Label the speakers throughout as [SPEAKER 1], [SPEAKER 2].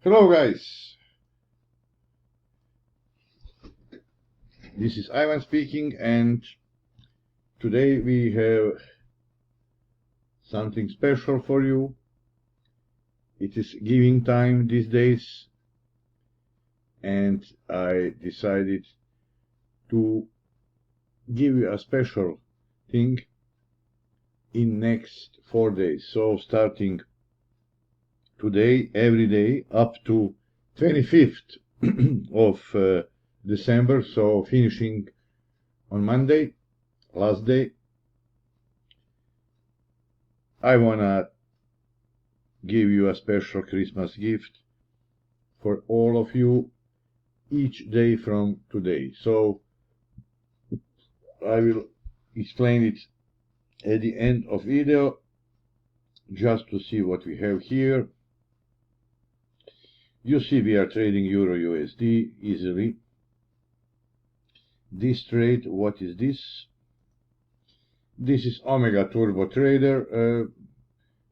[SPEAKER 1] Hello guys, this is Ivan speaking, and today we have something special for you. It is giving time these days, and I decided to give you a special thing in next 4 days. So starting today, every day up to 25th of December, so finishing on Monday, last day, I wanna give you a special Christmas gift for all of you each day from today. So I will explain it at the end of video, just to see what we have here. You see we are trading Euro USD easily. This trade, what is this? This is Omega Turbo Trader.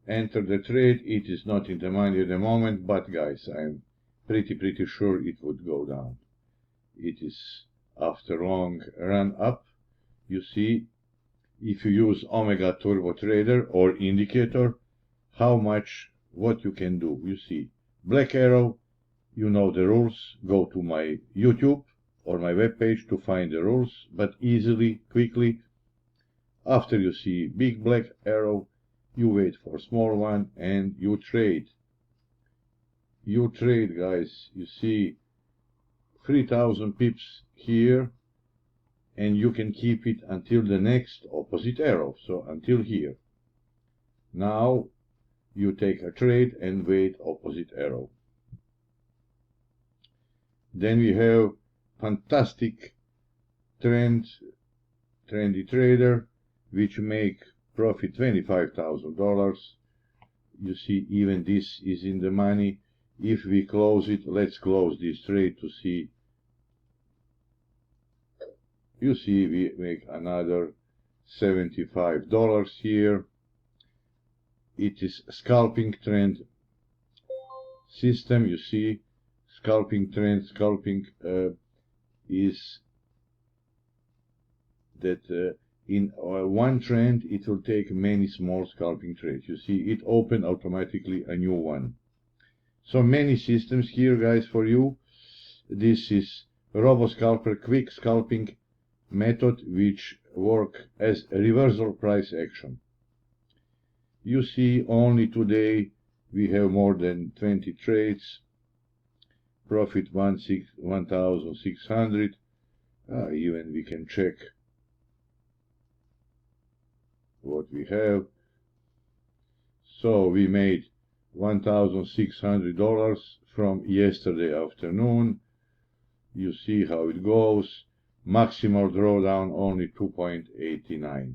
[SPEAKER 1] Enter the trade. It is not in the money at the moment, but guys, I'm pretty sure it would go down. It is after long run up. You see, if you use Omega Turbo Trader or indicator, how much, what you can do. You see black arrow, you know the rules. Go to my YouTube or my webpage to find the rules, but easily, quickly. After you see big black arrow, you wait for small one and you trade. You trade, guys. You see 3000 pips here, and you can keep it until the next opposite arrow, so until here. Now you take a trade and wait opposite arrow. Then we have fantastic trendy trader which make profit $25,000. You see, even this is in the money. If we close it, let's close this trade to see. You see, we make another $75 here. It is scalping trend system. You see, scalping trend, scalping is that in one trend it will take many small scalping trades. You see, it opened automatically a new one. So many systems here, guys, for you. This is Robo Scalper quick scalping method, which work as a reversal price action. You see, only today we have more than 20 trades, profit 1,600. Even we can check what we have. So we made $1,600 from yesterday afternoon. You see how it goes. Maximal drawdown only 2.89.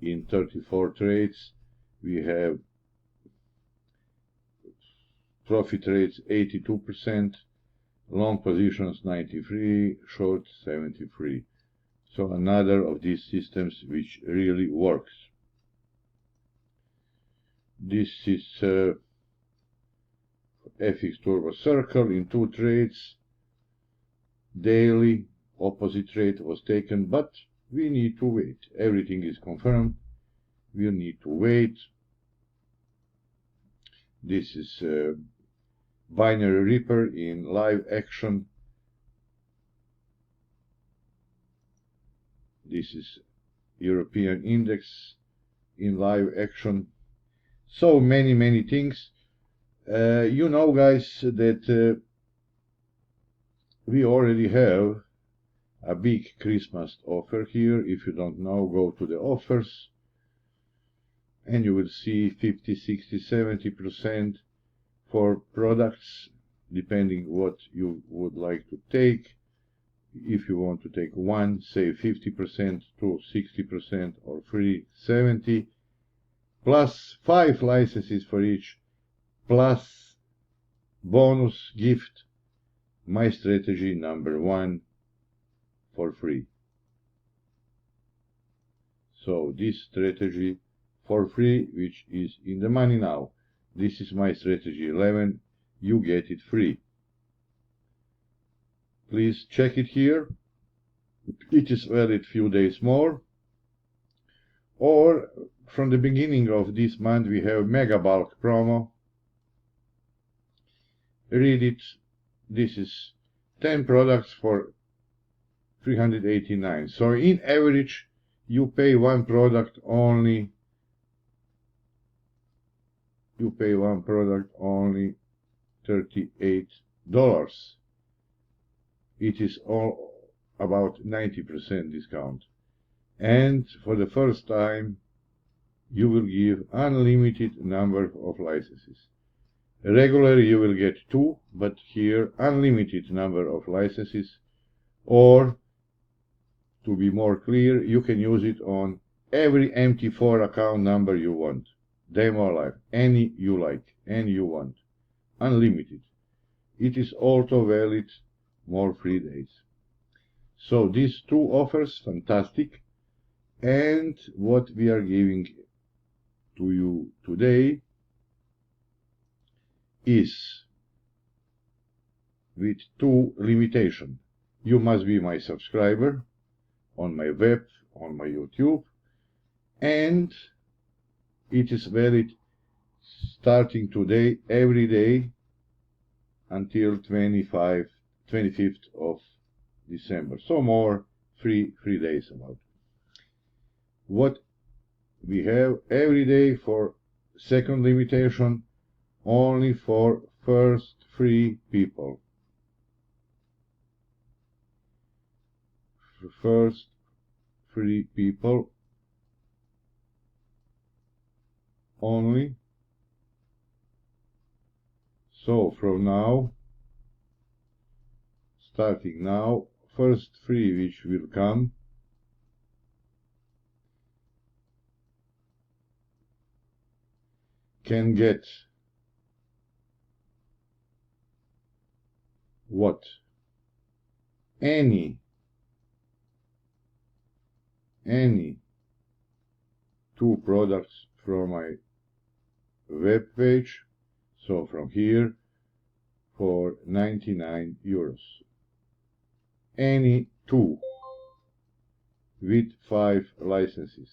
[SPEAKER 1] In 34 trades we have profit rates 82%, long positions 93, short 73. So another of these systems which really works. This is FX Turbo Circle in 2 trades. Daily opposite trade was taken, but we need to wait. Everything is confirmed. We need to wait. This is Binary Reaper in live action. This is European Index in live action. So many things. You know, guys, that we already have a big Christmas offer here. If you don't know, go to the offers and you will see 50, 60, 70% for products, depending what you would like to take. If you want to take one, save 50% to 60%, or free 70, plus 5 licenses for each, plus bonus gift, my strategy #1 for free. So this strategy for free, which is in the money now. This is my strategy 11. you get it free. Please check it here. It is valid few days more. Or from the beginning of this month we have mega bulk promo. Read it. This is 10 products for $389. So in average you pay one product only $38. It is all about 90% discount. And for the first time you will give unlimited number of licenses. Regularly you will get 2, but here unlimited number of licenses, or to be more clear, you can use it on every MT4 account number you want. Demo live, any you like, any you want. Unlimited. It is also valid more free days. So these two offers, fantastic. And what we are giving to you today is with 2 limitations. You must be my subscriber on my web, on my YouTube, and it is valid starting today, every day, until 25th of December. So more free days about. What we have every day for second limitation, only for first free people. First free people only. So from now, starting now, first free which will come can get what? Any 2 products from my web page, so from here, for 99 euros. Any 2 with 5 licenses.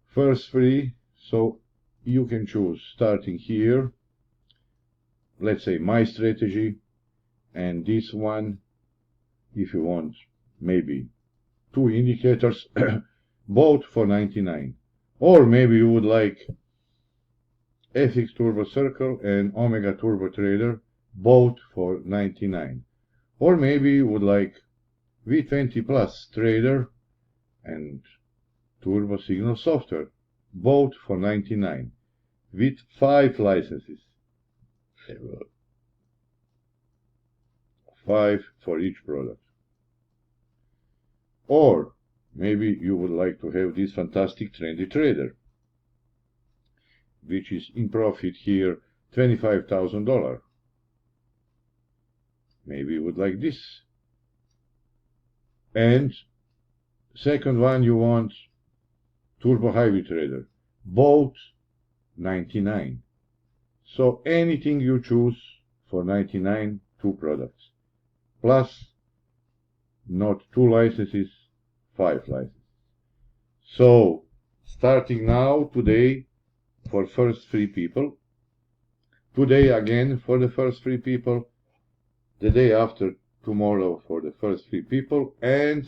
[SPEAKER 1] First free, so you can choose starting here, let's say my strategy, and this one, if you want maybe 2 indicators, both for 99. Or maybe you would like FX Turbo Circle and Omega Turbo Trader, both for 99. Or maybe you would like V20 Plus Trader and Turbo Signal Software, both for 99, with 5 licenses. 5 for each product. Or maybe you would like to have this fantastic trendy trader, which is in profit here $25,000. Maybe you would like this. And second one, you want Turbo Hybrid Trader, both 99. So anything you choose for 99, 2 products, plus not 2 licenses, 5 licenses. So starting now, today, for first free people, today again for the first free people, the day after tomorrow for the first free people, and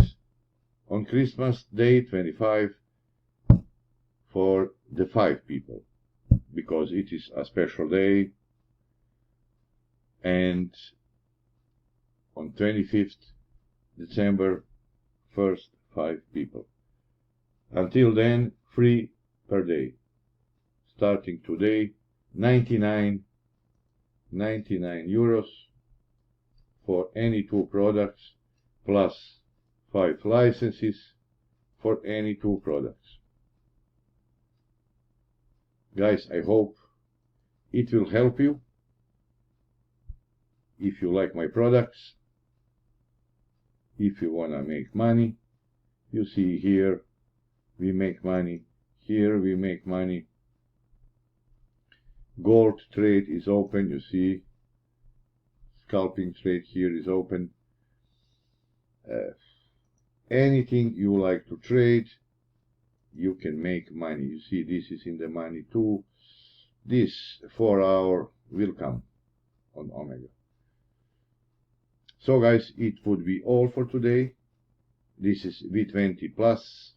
[SPEAKER 1] on Christmas Day 25 for the 5 people, because it is a special day, and on 25th December, first 5 people. Until then, free per day. Starting today, 99 euros for any 2 products, plus 5 licenses for any 2 products. Guys, I hope it will help you. If you like my products, if you wanna make money, you see here we make money. Here we make money. Gold trade is open, you see. Scalping trade here is open. Anything you like to trade, you can make money. You see, this is in the money too. This 4 hour will come on Omega. So guys, it would be all for today. This is V20 plus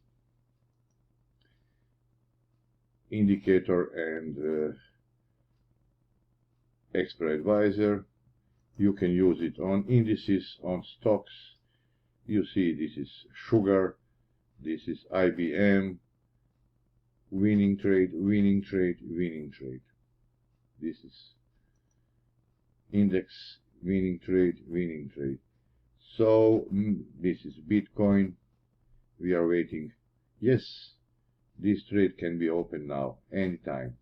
[SPEAKER 1] indicator and expert advisor. You can use it on indices, on stocks. You see, this is sugar, this is IBM, winning trade, winning trade, winning trade. This is index, winning trade, winning trade. So this is Bitcoin. We are waiting. Yes, this trade can be open now, anytime.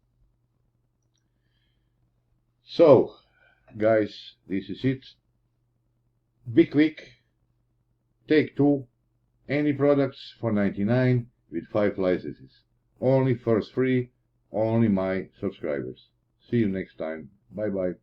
[SPEAKER 1] So guys, this is it. Be quick. Take 2, any products for 99 with 5 licenses. Only first free, only my subscribers. See you next time. Bye bye.